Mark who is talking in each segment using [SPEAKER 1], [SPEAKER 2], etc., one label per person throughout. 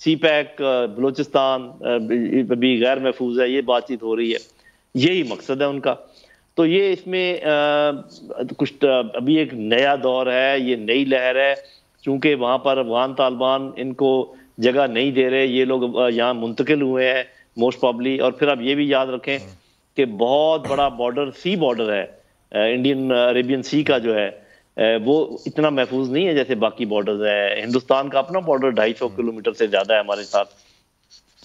[SPEAKER 1] سی pack Balochistan بھی غیر محفوظ ہے، یہ بات چیت ہو رہی ہے، یہی مقصد ہے ان کا. تو یہ اس میں کچھ ابھی ایک نیا دور ہے، یہ نئی لہر ہے، چونکہ وہاں پر افغان طالبان ان کو جگہ نہیں دے رہے، یہ لوگ یہاں منتقل ہوئے ہیں موسٹ پرابلی. اور پھر آپ یہ بھی یاد رکھیں کہ بہت بڑا بارڈر، سی بارڈر ہے انڈین عربین سی کا جو ہے، وہ اتنا محفوظ نہیں ہے جیسے باقی بارڈرز ہے. ہندوستان کا اپنا بارڈر 250 کلومیٹر سے زیادہ ہے ہمارے ساتھ.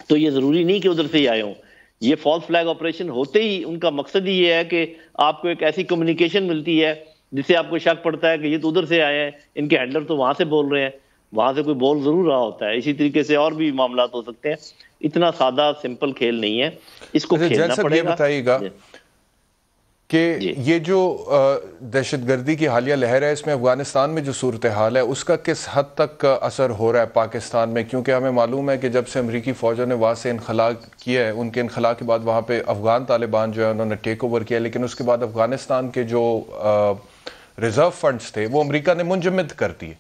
[SPEAKER 1] تو یہ ضروری نہیں کہ ادھر سے ہی آئے ہوں. یہ فالس فلیگ آپریشن ہوتے ہی ان کا مقصد ہی یہ ہے کہ آپ کو ایک ایسی کمیونیکیشن ملتی ہے جس سے آپ کو شک پڑتا ہے کہ یہ تو ادھر سے آئے ہیں، ان کے ہینڈلر تو وہاں سے بول رہے ہیں، وہاں سے کوئی بول ضرور رہا ہوتا ہے. اسی طریقے سے اور بھی معاملات ہو سکتے ہیں. اتنا سادہ سمپل کھیل نہیں ہے، اس کو کھیلنا پڑے گا.
[SPEAKER 2] یہ بتائیے گا کہ یہ جو دہشت گردی کی حالیہ لہر ہے، اس میں افغانستان میں جو صورتحال ہے اس کا کس حد تک اثر ہو رہا ہے پاکستان میں؟ کیونکہ ہمیں معلوم ہے کہ جب سے امریکی فوجوں نے وہاں سے انخلا کیا ہے، ان کے انخلا کے بعد وہاں پہ افغان طالبان جو ہے انہوں نے ٹیک اوور کیا، لیکن اس کے بعد افغانستان کے جو ریزرو فنڈز تھے وہ امریکہ نے منجمد کر دیے،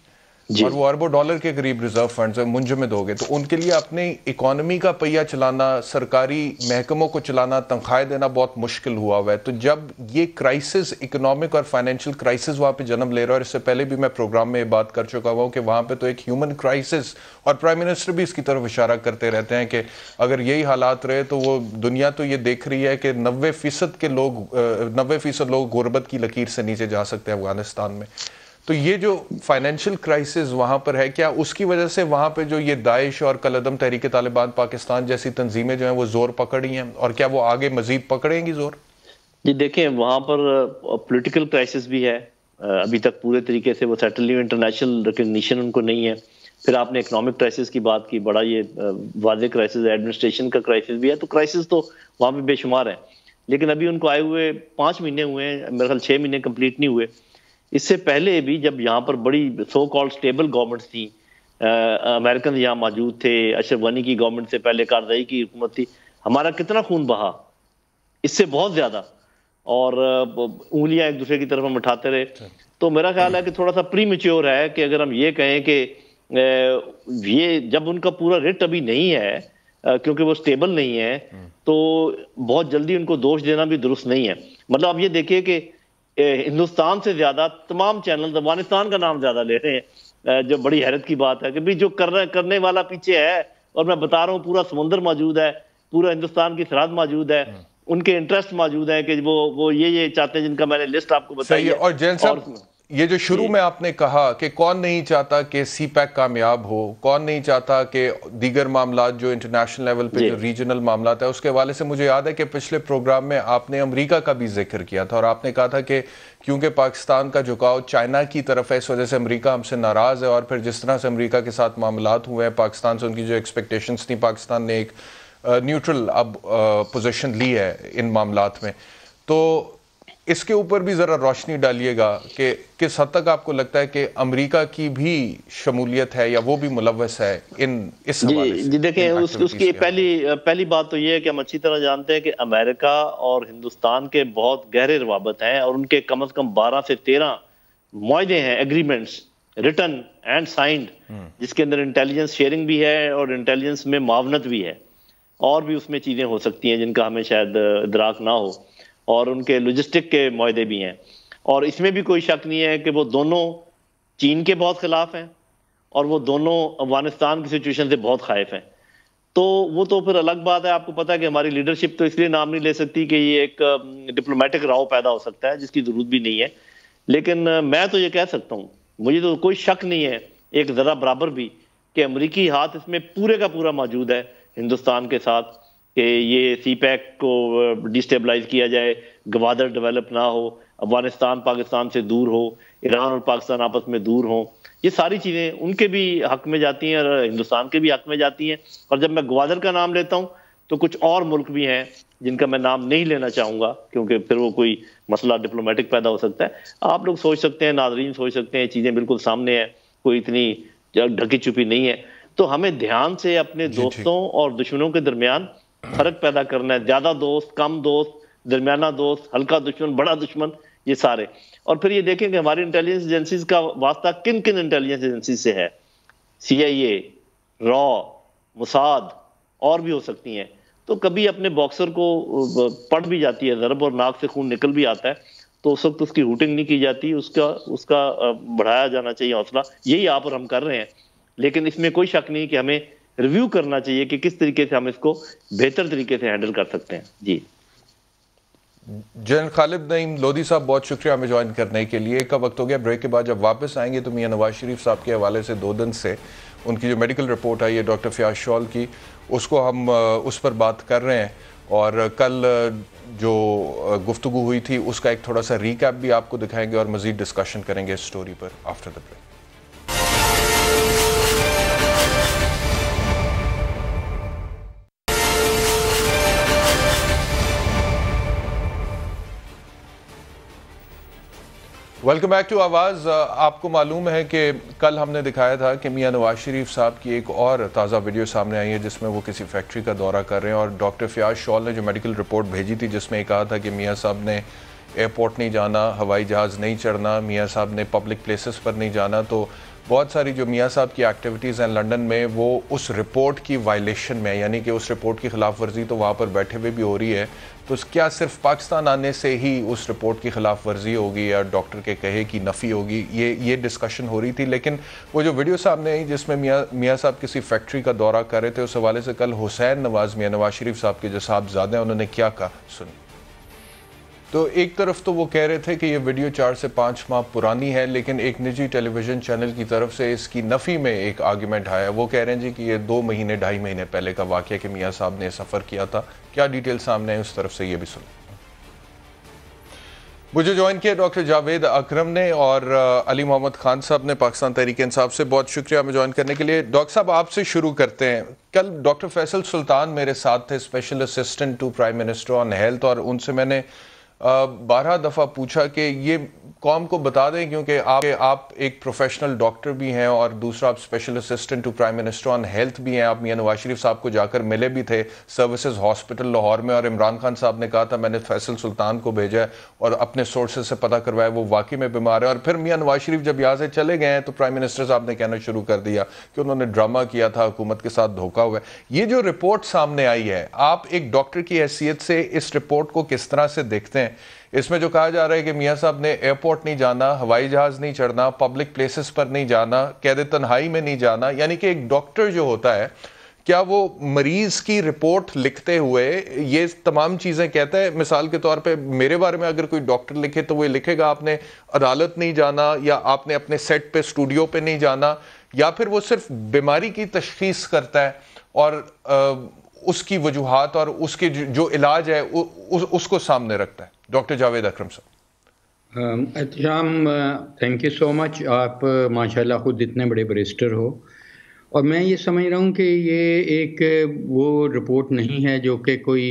[SPEAKER 2] اور وہ اربوں ڈالر کے قریب ریزرو فنڈز منجمد ہو گئے. تو ان کے لیے اپنی اکانومی کا پہیہ چلانا، سرکاری محکموں کو چلانا، تنخواہیں دینا بہت مشکل ہوا ہے. تو جب یہ کرائسس، اکنامک اور فائنینشیل کرائسس وہاں پہ جنم لے رہا ہے، اور اس سے پہلے بھی میں پروگرام میں یہ بات کر چکا ہوں کہ وہاں پہ تو ایک ہیومن کرائسس، اور پرائم منسٹر بھی اس کی طرف اشارہ کرتے رہتے ہیں کہ اگر یہی حالات رہے تو وہ دنیا تو یہ دیکھ رہی ہے کہ 90% لوگ غربت کی لکیر سے نیچے جا سکتے ہیں افغانستان میں. تو یہ جو فائنینشیل کرائسس وہاں پر ہے، کیا اس کی وجہ سے وہاں پہ جو یہ داعش اور کالعدم تحریک طالبان پاکستان جیسی تنظیمیں جو ہیں وہ زور پکڑی ہیں، اور کیا وہ آگے مزید پکڑیں گی زور؟
[SPEAKER 1] جی دیکھیں، وہاں پر پولیٹیکل کرائسس بھی ہے، ابھی تک پورے طریقے سے وہ سیٹل نہیں، انٹرنیشنل ریکگنیشن ان کو نہیں ہے. پھر آپ نے اکنامک کرائسس کی بات کی، بڑا یہ واضح کرائسس ہے، ایڈمنسٹریشن کا کرائسس بھی ہے. تو کرائسس تو وہاں پہ بے شمار ہیں، لیکن ابھی ان کو آئے ہوئے 5 مہینے ہوئے ہیں، میرے خیال 6 مہینے کمپلیٹ نہیں ہوئے. اس سے پہلے بھی جب یہاں پر بڑی سو کالڈ سٹیبل گورنمنٹس تھیں، امریکن یہاں موجود تھے، اشرف غنی کی گورنمنٹ سے پہلے کارزائی کی حکومت تھی، ہمارا کتنا خون بہا، اس سے بہت زیادہ، اور انگلیاں ایک دوسرے کی طرف ہم اٹھاتے رہے. تو میرا خیال ہے کہ تھوڑا سا پری میچور ہے کہ اگر ہم یہ کہیں کہ یہ جب ان کا پورا ریٹ ابھی نہیں ہے کیونکہ وہ سٹیبل نہیں ہے، تو بہت جلدی ان کو دوش دینا بھی درست نہیں ہے. مطلب آپ یہ دیکھیے کہ ہندوستان سے زیادہ تمام چینل افغانستان کا نام زیادہ لے رہے ہیں، جو بڑی حیرت کی بات ہے کہ بھی جو کرنے والا پیچھے ہے، اور میں بتا رہا ہوں پورا سمندر موجود ہے، پورا ہندوستان کی سرحد موجود ہے، ان کے انٹرسٹ موجود ہیں کہ وہ یہ چاہتے ہیں جن کا میں نے لسٹ آپ کو بتائی ہے.
[SPEAKER 2] اور جین صاحب، یہ جو شروع میں آپ نے کہا کہ کون نہیں چاہتا کہ سی پیک کامیاب ہو، کون نہیں چاہتا کہ دیگر معاملات جو انٹرنیشنل لیول پہ جو ریجنل معاملات ہیں، اس کے حوالے سے مجھے یاد ہے کہ پچھلے پروگرام میں آپ نے امریکہ کا بھی ذکر کیا تھا، اور آپ نے کہا تھا کہ کیونکہ پاکستان کا جھکاؤ چائنا کی طرف ہے، اس وجہ سے امریکہ ہم سے ناراض ہے، اور پھر جس طرح سے امریکہ کے ساتھ معاملات ہوئے ہیں پاکستان سے، ان کی جو ایکسپیکٹیشنز تھیں، پاکستان نے ایک نیوٹرل اب پوزیشن لی ہے ان معاملات میں. تو اس کے اوپر بھی ذرا روشنی ڈالیے گا کہ کس حد تک آپ کو لگتا ہے کہ امریکہ کی بھی شمولیت ہے یا وہ بھی ملوث ہے اس حوالے سے؟
[SPEAKER 1] جی دیکھیں، اس کی پہلی بات تو یہ ہے کہ ہم اچھی طرح جانتے ہیں کہ امریکہ اور ہندوستان کے بہت گہرے روابط ہیں، اور ان کے کم از کم 12 سے 13 معاہدے ہیں، ایگریمنٹس ریٹن اینڈ سائنڈ، جس کے اندر انٹیلیجنس شیئرنگ بھی ہے اور انٹیلیجنس میں معاونت بھی ہے، اور بھی اس میں چیزیں ہو سکتی ہیں جن کا ہمیں شاید ادراک نہ ہو، اور ان کے لوجسٹک کے معاہدے بھی ہیں. اور اس میں بھی کوئی شک نہیں ہے کہ وہ دونوں چین کے بہت خلاف ہیں، اور وہ دونوں افغانستان کی سچویشن سے بہت خائف ہیں. تو وہ تو پھر الگ بات ہے. آپ کو پتا ہے کہ ہماری لیڈرشپ تو اس لیے نام نہیں لے سکتی کہ یہ ایک ڈپلومیٹک راؤ پیدا ہو سکتا ہے جس کی ضرورت بھی نہیں ہے. لیکن میں تو یہ کہہ سکتا ہوں، مجھے تو کوئی شک نہیں ہے ایک ذرا برابر بھی، کہ امریکی ہاتھ اس میں پورے کا پورا موجود ہے ہندوستان کے ساتھ، کہ یہ سی پیک کو ڈیسٹیبلائز کیا جائے، گوادر ڈیولپ نہ ہو، افغانستان پاکستان سے دور ہو، ایران اور پاکستان آپس میں دور ہوں. یہ ساری چیزیں ان کے بھی حق میں جاتی ہیں اور ہندوستان کے بھی حق میں جاتی ہیں. اور جب میں گوادر کا نام لیتا ہوں تو کچھ اور ملک بھی ہیں جن کا میں نام نہیں لینا چاہوں گا، کیونکہ پھر وہ کوئی مسئلہ ڈپلومیٹک پیدا ہو سکتا ہے. آپ لوگ سوچ سکتے ہیں، ناظرین سوچ سکتے ہیں، چیزیں بالکل سامنے ہیں، کوئی اتنی ڈھکی چھپی نہیں ہے. تو ہمیں دھیان سے اپنے دوستوں اور دشمنوں کے درمیان فرق پیدا کرنا ہے. زیادہ دوست، کم دوست، درمیانہ دوست، ہلکا دشمن، بڑا دشمن، یہ سارے. اور پھر یہ دیکھیں کہ ہماری انٹیلیجنس ایجنسیز کا واسطہ کن کن انٹیلیجنس ایجنسیز سے ہے. سی آئی اے، را، مساعد اور بھی ہو سکتی ہیں. تو کبھی اپنے باکسر کو پڑ بھی جاتی ہے ضرب اور ناک سے خون نکل بھی آتا ہے, تو اس وقت اس کی ہوٹنگ نہیں کی جاتی, اس کا بڑھایا جانا چاہیے حوصلہ. یہی آپ اور ہم کر رہے ہیں, لیکن اس میں کوئی شک نہیں کہ ہمیں ریویو کرنا چاہیے کہ کس طریقے سے ہم اس کو بہتر طریقے سے ہینڈل کر سکتے ہیں. جی
[SPEAKER 2] جنرل خالد نعیم لودھی صاحب, بہت شکریہ ہمیں جوائن کرنے کے لیے. کا وقت ہو گیا بریک کے بعد جب واپس آئیں گے تو میاں نواز شریف صاحب کے حوالے سے 2 دن سے ان کی جو میڈیکل رپورٹ آئی ہے ڈاکٹر فیاض شال کی, اس کو ہم اس پر بات کر رہے ہیں, اور کل جو گفتگو ہوئی تھی اس کا ایک تھوڑا سا ریکیپ بھی آپ کو دکھائیں گے اور مزید ڈسکشن کریں گے اس سٹوری پر after the break. Welcome back to Aawaz. آپ کو معلوم ہے کہ کل ہم نے دکھایا تھا کہ میاں نواز شریف صاحب کی ایک اور تازہ ویڈیو سامنے آئی ہے جس میں وہ کسی فیکٹری کا دورہ کر رہے ہیں, اور ڈاکٹر فیاض شال نے جو میڈیکل رپورٹ بھیجی تھی جس میں یہ کہا تھا کہ میاں صاحب نے ایئرپورٹ نہیں جانا, ہوائی جہاز نہیں چڑھنا, میاں صاحب نے پبلک پلیسز پر نہیں جانا. تو بہت ساری جو میاں صاحب کی ایکٹیویٹیز ہیں لنڈن میں وہ اس رپورٹ کی وائلیشن میں, یعنی کہ اس رپورٹ کی خلاف ورزی تو وہاں پر بیٹھے ہوئے بھی ہو رہی ہے. تو کیا صرف پاکستان آنے سے ہی اس رپورٹ کی خلاف ورزی ہوگی یا ڈاکٹر کے کہے کی نفی ہوگی, یہ ڈسکشن ہو رہی تھی. لیکن وہ جو ویڈیو سامنے آئی جس میں میاں صاحب کسی فیکٹری کا دورہ کر رہے تھے, اس حوالے سے کل حسین نواز میاں نواز شریف صاحب کے جو صاحبزادے ہیں انہوں نے کیا کہا سنیں. تو ایک طرف تو وہ کہہ رہے تھے کہ یہ ویڈیو 4 سے 5 ماہ پرانی ہے, لیکن ایک نجی ٹیلی ویژن چینل کی طرف سے اس کی نفی میں ایک آرگیومنٹ آیا. وہ کہہ رہے ہیں جی کہ یہ 2 مہینے 2.5 مہینے پہلے کا واقعہ کہ میاں صاحب نے سفر کیا تھا. کیا ڈیٹیل سامنے ہے اس طرف سے, یہ بھی سنیں. مجھے جوائن کیا ڈاکٹر جاوید اکرم نے اور علی محمد خان صاحب نے پاکستان تحریک انصاف سے. بہت شکریہ ہمیں جوائن کرنے کے لیے. ڈاکٹر صاحب آپ سے شروع کرتے ہیں. کل ڈاکٹر فیصل سلطان میرے ساتھ تھے, special assistant to prime minister on health, اور ان سے میں نے 12 دفعہ پوچھا کہ یہ قوم کو بتا دیں, کیونکہ آپ ایک پروفیشنل ڈاکٹر بھی ہیں اور دوسرا آپ special assistant to prime minister on health بھی ہیں. آپ میاں نواز شریف صاحب کو جا کر ملے بھی تھے سروسز ہاسپٹل لاہور میں, اور عمران خان صاحب نے کہا تھا میں نے فیصل سلطان کو بھیجا ہے اور اپنے سورسز سے پتہ کروایا وہ واقعی میں بیمار ہے. اور پھر میاں نواز شریف جب یہاں سے چلے گئے ہیں تو پرائم منسٹر صاحب نے کہنا شروع کر دیا کہ انہوں نے ڈرامہ کیا تھا, حکومت کے ساتھ دھوکہ ہوا ہے. یہ جو رپورٹ سامنے آئی ہے, آپ ایک ڈاکٹر کی حیثیت سے اس رپورٹ کو کس طرح سے دیکھتے ہیں؟ اس میں جو کہا جا رہا ہے کہ میاں صاحب نے ایئرپورٹ نہیں جانا, ہوائی جہاز نہیں چڑھنا, پبلک پلیسز پر نہیں جانا, قید تنہائی میں نہیں جانا, یعنی کہ ایک ڈاکٹر جو ہوتا ہے کیا وہ مریض کی رپورٹ لکھتے ہوئے یہ تمام چیزیں کہتا ہے؟ مثال کے طور پہ میرے بارے میں اگر کوئی ڈاکٹر لکھے تو وہ لکھے گا آپ نے عدالت نہیں جانا, یا آپ نے اپنے سیٹ پہ اسٹوڈیو پہ نہیں جانا, یا پھر وہ صرف بیماری کی تشخیص کرتا ہے اور اس کی وجوہات اور اس کے جو علاج ہے اس کو سامنے رکھتا ہے. ڈاکٹر جاوید اکرم صاحب.
[SPEAKER 3] احترام, تھینک یو سو مچ. آپ ماشاءاللہ خود اتنے بڑے بریسٹر ہو, اور میں یہ سمجھ رہا ہوں کہ یہ ایک وہ رپورٹ نہیں ہے جو کہ کوئی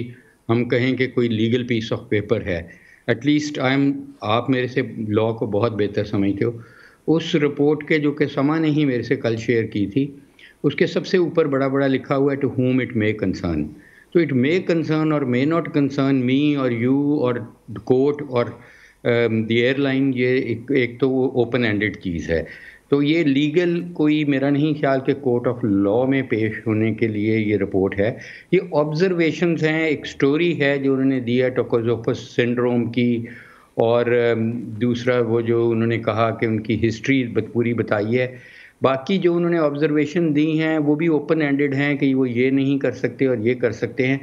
[SPEAKER 3] ہم کہیں کہ کوئی لیگل پیس آف پیپر ہے. ایٹ لیسٹ آپ میرے سے لاء کو بہت بہتر سمجھتے ہو. اس رپورٹ کے جو کہ سما نے ہی میرے سے کل شیئر کی تھی, اس کے سب سے اوپر بڑا لکھا ہوا ہے to whom it may concern. تو اٹ مے کنسرن اور مے ناٹ کنسرن می اور یو اور کورٹ اور دی ایئر لائن. یہ ایک تو وہ اوپن اینڈڈ چیز ہے. تو یہ لیگل کوئی میرا نہیں خیال کہ کورٹ آف لاء میں پیش ہونے کے لیے یہ رپورٹ ہے. یہ آبزرویشنز ہیں, ایک سٹوری ہے جو انہوں نے دی ہے ٹوکوزوفس سنڈروم کی, اور دوسرا وہ جو انہوں نے کہا کہ ان کی ہسٹری پوری بتائی ہے. باقی جو انہوں نے آبزرویشن دی ہیں وہ بھی اوپن اینڈڈ ہیں کہ وہ یہ نہیں کر سکتے اور یہ کر سکتے ہیں.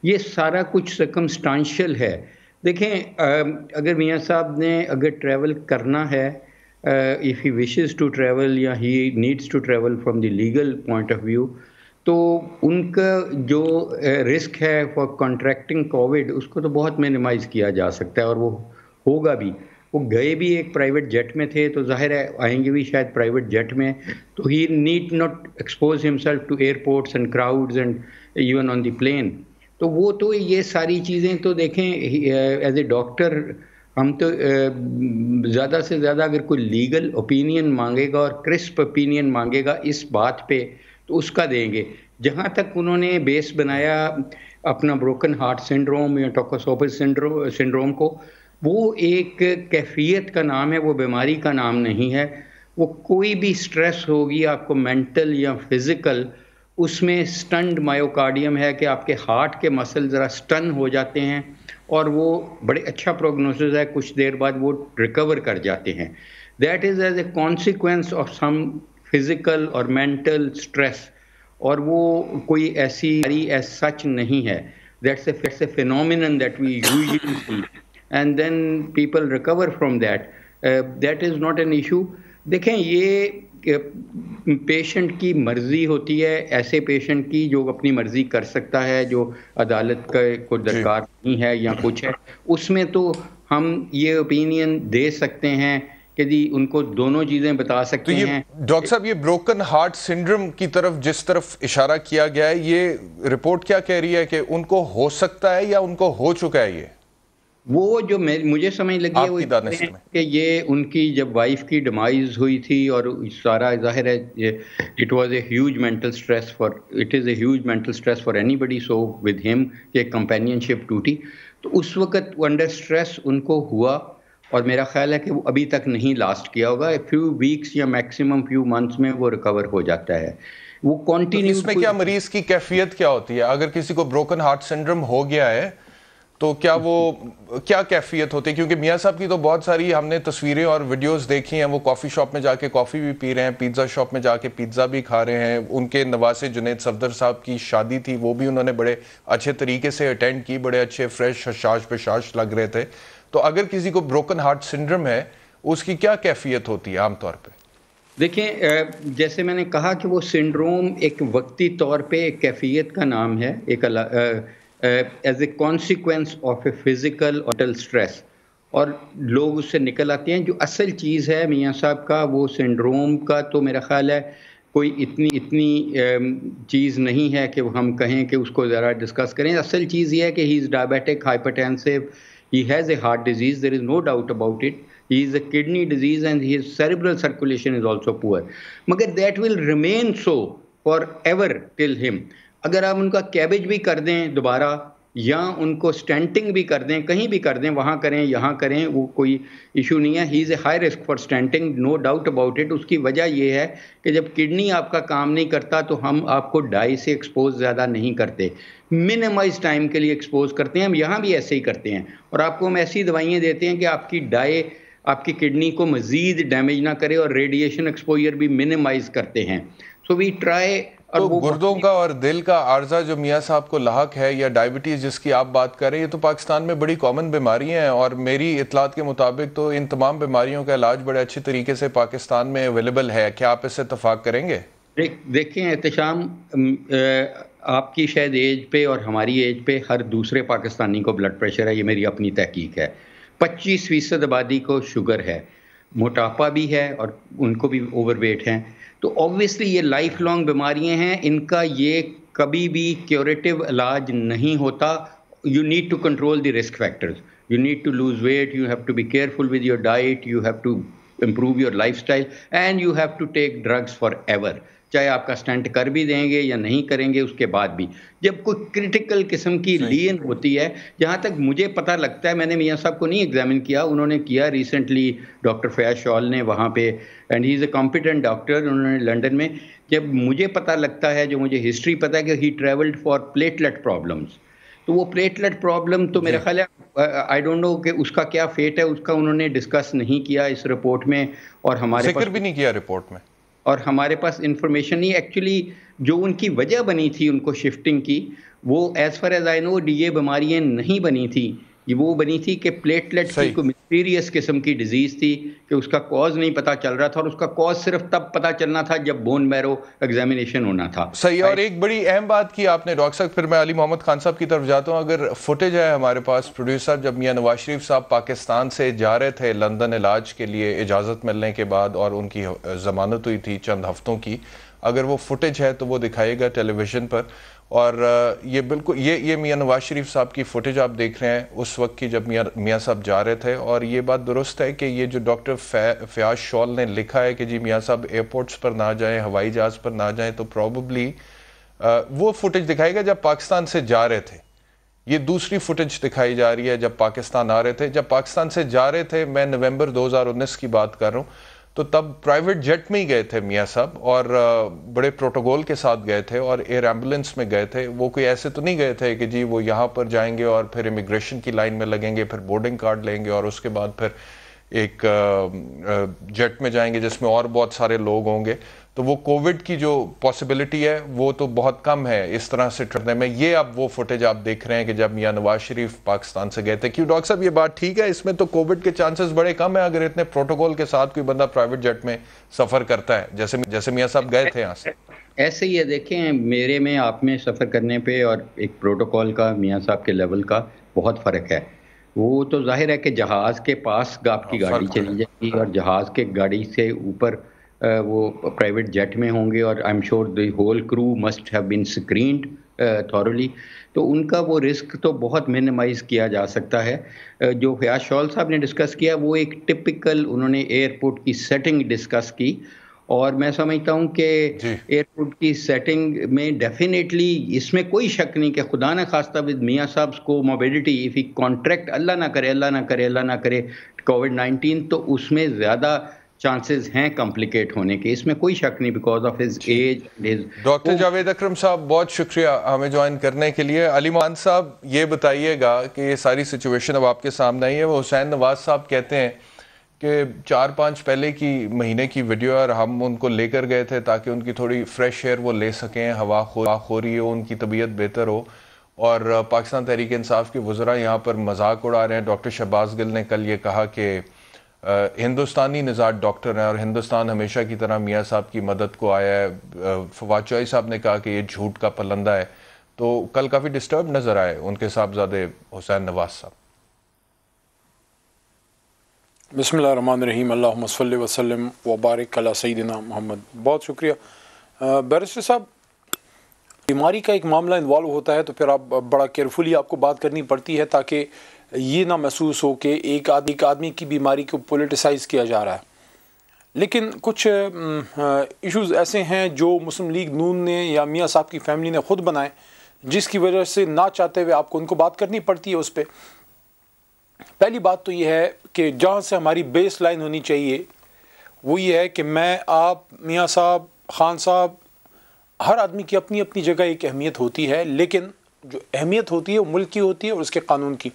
[SPEAKER 3] یہ سارا کچھ سرکمسٹانشل ہے. دیکھیں, اگر میاں صاحب نے اگر ٹریول کرنا ہے, if he wishes to travel یا he needs to travel from the legal point of view, تو ان کا جو رسک ہے فار کانٹریکٹنگ کووڈ اس کو تو بہت مینیمائز کیا جا سکتا ہے, اور وہ ہوگا بھی. وہ گئے بھی ایک پرائیویٹ جیٹ میں تھے, تو ظاہر ہے آئیں گے بھی شاید پرائیویٹ جیٹ میں, تو he need not expose himself to airports and crowds and even on the plane. تو وہ تو یہ ساری چیزیں تو دیکھیں, ایز اے ڈاکٹر ہم تو زیادہ سے زیادہ اگر کوئی لیگل اوپینین مانگے گا اور کرسپ اوپینین مانگے گا اس بات پہ تو اس کا دیں گے. جہاں تک انہوں نے بیس بنایا اپنا بروکن ہارٹ سنڈروم یا ٹوکوسوفس سنڈروم کو, وہ ایک کیفیت کا نام ہے, وہ بیماری کا نام نہیں ہے. وہ کوئی بھی سٹریس ہوگی آپ کو مینٹل یا فزیکل, اس میں سٹنڈ مایوکارڈیم ہے کہ آپ کے ہارٹ کے مسل ذرا سٹن ہو جاتے ہیں اور وہ بڑے اچھا پروگنوسس ہے, کچھ دیر بعد وہ ریکور کر جاتے ہیں. That is as a consequence of some physical اور مینٹل اسٹریس, اور وہ کوئی ایسی ایز سچ نہیں ہے. That's a phenomenon that we usually see and then people recover from that. That is not an issue. دیکھیں یہ پیشنٹ کی مرضی ہوتی ہے, ایسے پیشنٹ کی جو اپنی مرضی کر سکتا ہے, جو عدالت کو درکار نہیں ہے یا کچھ ہے, اس میں تو ہم یہ اوپینین دے سکتے ہیں کہ جی ان کو دونوں چیزیں بتا سکتے ہیں.
[SPEAKER 2] ڈاکٹر صاحب یہ بروکن ہارٹ سنڈروم کی طرف جس طرف اشارہ کیا گیا ہے, یہ رپورٹ کیا کہہ رہی ہے کہ ان کو ہو سکتا ہے یا ان کو ہو چکا ہے؟ یہ
[SPEAKER 3] وہ جو مجھے سمجھ لگی ہے وہ کہ یہ ان کی جب وائف کی ڈیمائز ہوئی تھی اور سارا ظاہر ہے it was a huge mental stress for it is a huge mental stress for anybody, so with ہم کہ کمپینین شپ ٹوٹی, تو اس وقت انڈر اسٹریس ان کو ہوا اور میرا خیال ہے کہ وہ ابھی تک نہیں لاسٹ کیا ہوگا. فیو ویکس یا میکسیمم فیو منتھس میں وہ ریکور ہو جاتا ہے. وہ کنٹینیو.
[SPEAKER 2] اس میں کیا مریض کی کیفیت کیا ہوتی ہے اگر کسی کو بروکن ہارٹ سنڈروم ہو گیا ہے تو کیا کیفیت ہوتی ہے؟ کیونکہ میاں صاحب کی تو بہت ساری ہم نے تصویریں اور ویڈیوز دیکھی ہیں, وہ کافی شاپ میں جا کے کافی بھی پی رہے ہیں, پیزا شاپ میں جا کے پیزا بھی کھا رہے ہیں. ان کے نواسے جنید صفدر صاحب کی شادی تھی, وہ بھی انہوں نے بڑے اچھے طریقے سے اٹینڈ کی, بڑے اچھے فریش حشاش پشاش لگ رہے تھے. تو اگر کسی کو بروکن ہارٹ سنڈروم ہے اس کی کیا کیفیت ہوتی ہے عام طور پہ؟
[SPEAKER 3] دیکھیں جیسے میں نے کہا کہ وہ سنڈروم ایک وقتی طور پہ ایک کیفیت کا نام ہے, ایک as a consequence of a physical اور مینٹل اسٹریس, اور لوگ اس سے نکل آتے ہیں. جو اصل چیز ہے میاں صاحب کا وہ سنڈروم کا, تو میرا خیال ہے کوئی اتنی چیز نہیں ہے کہ ہم کہیں کہ اس کو ذرا ڈسکس کریں. اصل چیز یہ ہے کہ ہی از diabetic, hypertensive, he has a heart disease, there is no doubt about it. He is a kidney disease and his cerebral circulation is also poor. مگر that will remain so forever till him. اگر آپ ان کا cabbage بھی کر دیں دوبارہ یا ان کو سٹینٹنگ بھی کر دیں, کہیں بھی کر دیں, وہاں کریں یہاں کریں, وہ کوئی ایشو نہیں ہے. He is a high risk for stenting, no doubt about it. اس کی وجہ یہ ہے کہ جب کڈنی آپ کا کام نہیں کرتا تو ہم آپ کو ڈائی سے ایکسپوز زیادہ نہیں کرتے, منیمائز ٹائم کے لیے ایکسپوز کرتے ہیں. ہم یہاں بھی ایسے ہی کرتے ہیں, اور آپ کو ہم ایسی دوائیاں دیتے ہیں کہ آپ کی ڈائی آپ کی کڈنی کو مزید ڈیمیج نہ کرے, اور ریڈیشن ایکسپوجر بھی منیمائز کرتے ہیں. سو وی ٹرائی.
[SPEAKER 2] تو گردوں کا اور دل کا عارضہ جو میاں صاحب کو لاحق ہے, یا ڈائبٹیز جس کی آپ بات کر رہے ہیں, یہ تو پاکستان میں بڑی کامن بیماریاں ہیں, اور میری اطلاعات کے مطابق تو ان تمام بیماریوں کا علاج بڑے اچھے طریقے سے پاکستان میں اویلیبل ہے. کیا آپ اس سے اتفاق کریں گے؟
[SPEAKER 3] دیکھیں احتشام, آپ کی شاید ایج پہ اور ہماری ایج پہ ہر دوسرے پاکستانی کو بلڈ پریشر ہے, یہ میری اپنی تحقیق ہے. 25% آبادی کو شوگر ہے, موٹاپا بھی ہے, اور ان کو بھی اوور ویٹ ہیں. تو اوبویسلی یہ لائف لانگ بیماریاں ہیں, ان کا یہ کبھی بھی کیوریٹیو علاج نہیں ہوتا. You need to control the risk factors, you need to lose weight, you have to be careful with your diet, you have to improve your lifestyle, and you have to take drugs forever. چاہے آپ کا stunt کر بھی دیں گے یا نہیں کریں گے, اس کے بعد بھی جب کوئی کرٹیکل قسم کی لین ہوتی ہے, جہاں تک مجھے پتہ لگتا ہے, میں نے میاں صاحب کو نہیں ایگزامن کیا, انہوں نے کیا ریسنٹلی ڈاکٹر فیاض شال نے وہاں پہ, and he is a competent doctor, انہوں نے لنڈن میں. جب مجھے پتہ لگتا ہے, جو مجھے ہسٹری پتہ ہے کہ ہی ٹریولڈ فار پلیٹلیٹ پرابلمس, تو وہ پلیٹلیٹ پرابلم تو میرا خیال ہے آئی ڈونٹ نو کہ اس کا کیا فیٹ ہے, اس کا انہوں نے ڈسکس نہیں کیا اس رپورٹ میں, اور ہمارے
[SPEAKER 2] ذکر بھی نہیں کیا رپورٹ میں,
[SPEAKER 3] اور ہمارے پاس انفارمیشن نہیں. ایکچولی جو ان کی وجہ بنی تھی ان کو شفٹنگ کی, وہ ایز فار ایز آئی نو یہ بیماریاں نہیں بنی تھی, یہ وہ بنی تھی کہ پلیٹلیٹ کی کوئی مسٹیریس قسم کی ڈیزیز تھی کہ اس کا کاز نہیں پتا چل رہا تھا, اور اس کا کاز صرف تب پتا چلنا تھا جب بون میرو ایگزامینیشن ہونا تھا.
[SPEAKER 2] صحیح. اور ایک بڑی اہم بات کی آپ نے ڈاکٹر صاحب, پھر میں علی محمد خان صاحب کی طرف جاتا ہوں. اگر فوٹیج ہے ہمارے پاس پروڈیوسر, جب میاں نواز شریف صاحب پاکستان سے جا رہے تھے لندن علاج کے لیے اجازت ملنے کے بعد, اور ان کی ضمانت ہوئی تھی چند ہفتوں کی, اگر وہ فوٹیج ہے تو وہ دکھائے گا ٹیلی ویژن پر. اور یہ بالکل یہ میاں نواز شریف صاحب کی فوٹیج آپ دیکھ رہے ہیں اس وقت کی جب میاں صاحب جا رہے تھے. اور یہ بات درست ہے کہ یہ جو ڈاکٹر فیاض شال نے لکھا ہے کہ جی میاں صاحب ایئرپورٹس پر نہ جائیں, ہوائی جہاز پر نہ جائیں, تو پروبیبلی وہ فوٹیج دکھائے گا جب پاکستان سے جا رہے تھے. یہ دوسری فوٹیج دکھائی جا رہی ہے جب پاکستان آ رہے تھے. جب پاکستان سے جا رہے تھے, میں نومبر 2019 کی بات کر رہا ہوں, تو تب پرائیویٹ جیٹ میں ہی گئے تھے میاں صاحب اور بڑے پروٹوکول کے ساتھ گئے تھے اور ایئر ایمبولینس میں گئے تھے. وہ کوئی ایسے تو نہیں گئے تھے کہ جی وہ یہاں پر جائیں گے اور پھر امیگریشن کی لائن میں لگیں گے, پھر بورڈنگ کارڈ لیں گے اور اس کے بعد پھر ایک جیٹ میں جائیں گے جس میں اور بہت سارے لوگ ہوں گے. تو وہ کووڈ کی جو پاسبلٹی ہے وہ تو بہت کم ہے اس طرح سے ٹرنے میں. یہ اب وہ فوٹیج آپ دیکھ رہے ہیں کہ جب میاں نواز شریف پاکستان سے گئے تھے. کیوں ڈاکٹر صاحب یہ بات ٹھیک ہے؟ اس میں تو کووڈ کے چانسز بڑے کم ہیں اگر اتنے پروٹوکول کے ساتھ کوئی بندہ پرائیویٹ جیٹ میں سفر کرتا ہے جیسے میاں صاحب گئے تھے یہاں سے.
[SPEAKER 3] ایسے ہی ہے, دیکھیں میرے میں آپ میں سفر کرنے پہ اور ایک پروٹوکول کا میاں صاحب کے لیول کا بہت فرق ہے. وہ تو ظاہر ہے کہ جہاز کے پاس آپ کی گاڑی چلی جائے گی اور جہاز کے گاڑی سے اوپر وہ پرائیویٹ جیٹ میں ہوں گے اور I am sure the whole crew must have been screened thoroughly, تو ان کا وہ رسک تو بہت منیمائز کیا جا سکتا ہے. جو فیاض شول صاحب نے ڈسکس کیا وہ ایک ٹپیکل انہوں نے ایئرپورٹ کی سیٹنگ ڈسکس کی, اور میں سمجھتا ہوں کہ ایئرپورٹ کی سیٹنگ میں ڈیفینیٹلی اس میں کوئی شک نہیں کہ خدا نہ خواستہ ود میاں صاحب کو موبیلٹی اف ہی کانٹریکٹ اللہ نہ کرے کووڈ-19 تو اس میں زیادہ چانسز ہیں کمپلیکیٹ ہونے کے, اس میں کوئی شک نہیں because of his age.
[SPEAKER 2] Doctor Javed Akram sahab بہت شکریہ ہمیں جوائن کرنے کے لیے. علی مان صاحب یہ بتائیے گا کہ یہ ساری سچویشن اب آپ کے سامنے آئی ہے. وہ حسین نواز صاحب کہتے ہیں کہ 4-5 پہلے کی مہینے کی ویڈیو اور ہم ان کو لے کر گئے تھے تاکہ ان کی تھوڑی فریش ایئر وہ لے سکیں, ہوا خوری ہو, ان کی طبیعت بہتر ہو. اور پاکستان تحریک انصاف کے وزراء یہاں پر مذاق اڑا رہے ہیں. ڈاکٹر شہباز گل نے کل یہ کہا کہ ہندوستانی نژاد ڈاکٹر ہیں اور ہندوستان ہمیشہ کی طرح میاں صاحب کی مدد کو آیا ہے. فواد چوہی صاحب نے کہا کہ یہ جھوٹ کا پلندہ ہے. تو کل کافی ڈسٹرب نظر آئے ان کے صاحبزادے حسین نواز صاحب.
[SPEAKER 4] بسم اللہ الرحمن الرحیم. اللہم صلی وسلم وبارک علی سیدنا محمد. بہت شکریہ بیرسٹر صاحب. بیماری کا ایک معاملہ انوالو ہوتا ہے تو پھر آپ بڑا کیئرفلی آپ کو بات کرنی پڑتی ہے تاکہ یہ نہ محسوس ہو کہ ایک آدمی کی بیماری کو پولیٹیسائز کیا جا رہا ہے. لیکن کچھ ایشوز ایسے ہیں جو مسلم لیگ نون نے یا میاں صاحب کی فیملی نے خود بنائے, جس کی وجہ سے نہ چاہتے ہوئے آپ کو ان کو بات کرنی پڑتی ہے اس پہ. پہلی بات تو یہ ہے کہ جہاں سے ہماری بیس لائن ہونی چاہیے وہ یہ ہے کہ میں, آپ, میاں صاحب, خان صاحب, ہر آدمی کی اپنی اپنی جگہ ایک اہمیت ہوتی ہے, لیکن جو اہمیت ہوتی ہے وہ ملک کی ہوتی ہے اور اس کے قانون کی.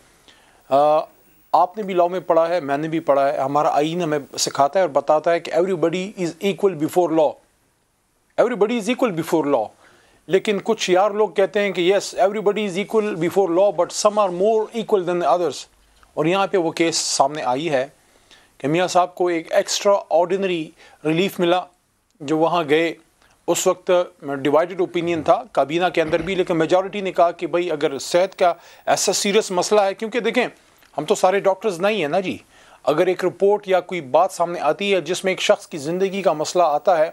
[SPEAKER 4] آپ نے بھی لاء میں پڑھا ہے, میں نے بھی پڑھا ہے. ہمارا آئین ہمیں سکھاتا ہے اور بتاتا ہے کہ everybody is equal before law, everybody is equal before law. لیکن کچھ یار لوگ کہتے ہیں کہ yes everybody is equal before law but some are more equal than others. اور یہاں پہ وہ کیس سامنے آئی ہے کہ میاں صاحب کو ایک ایکسٹرا آرڈینری ریلیف ملا جو وہاں گئے. اس وقت ڈیوائیڈڈ اوپینین تھا کابینہ کے اندر بھی, لیکن میجورٹی نے کہا کہ بھائی اگر صحت کا ایسا سیریس مسئلہ ہے, کیونکہ دیکھیں ہم تو سارے ڈاکٹرز نہیں ہیں نا جی. اگر ایک رپورٹ یا کوئی بات سامنے آتی ہے جس میں ایک شخص کی زندگی کا مسئلہ آتا ہے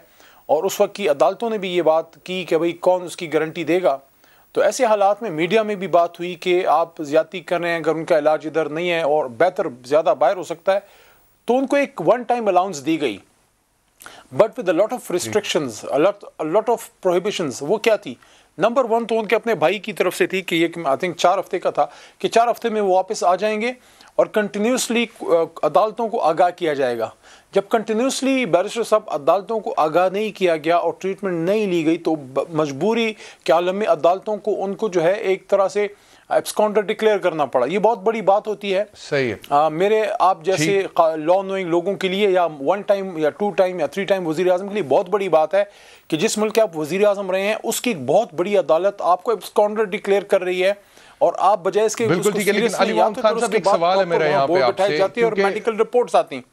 [SPEAKER 4] اور اس وقت کی عدالتوں نے بھی یہ بات کی کہ بھئی کون اس کی گارنٹی دے گا, تو ایسے حالات میں میڈیا میں بھی بات ہوئی کہ آپ زیادتی کر رہے ہیں, اگر ان کا علاج ادھر نہیں ہے اور بہتر زیادہ باہر ہو سکتا ہے, تو ان کو ایک ون ٹائم الاؤنس دی گئی. But with lot of restrictions, lot of prohibitions. وہ کیا تھی؟ نمبر 1 تو ان کے اپنے بھائی کی طرف سے تھی کہ یہ آئی تھنک 4 ہفتے کا تھا کہ 4 ہفتے میں وہ واپس آ جائیں گے اور کنٹینیوسلی عدالتوں کو آگاہ کیا جائے گا. جب کنٹینیوسلی بیرسٹر صاحب عدالتوں کو آگاہ نہیں کیا گیا اور ٹریٹمنٹ نہیں لی گئی تو مجبوری کے عالم میں عدالتوں کو ان کو جو ہے ایک طرح سے ایبسکانڈر ڈکلیئر کرنا پڑا. یہ بہت بڑی بات ہوتی ہے.
[SPEAKER 2] صحیح ہے.
[SPEAKER 4] میرے آپ جیسے لا نوئنگ لوگوں کے لیے یا 1 ٹائم یا 2 ٹائم یا 3 ٹائم وزیر اعظم کے لیے بہت بڑی بات ہے کہ جس ملک کے آپ وزیر اعظم رہے ہیں اس کی ایک بہت بڑی عدالت آپ کو ایبسکانڈر ڈکلیئر کر رہی ہے اور آپ بجائے اس کے
[SPEAKER 2] بالکل ٹھیک ہے. لیکن علی محمد خان صاحب ایک سوال ہے میرا یہاں پہ آپ سے,
[SPEAKER 4] اور میڈیکل رپورٹس آتی ہیں.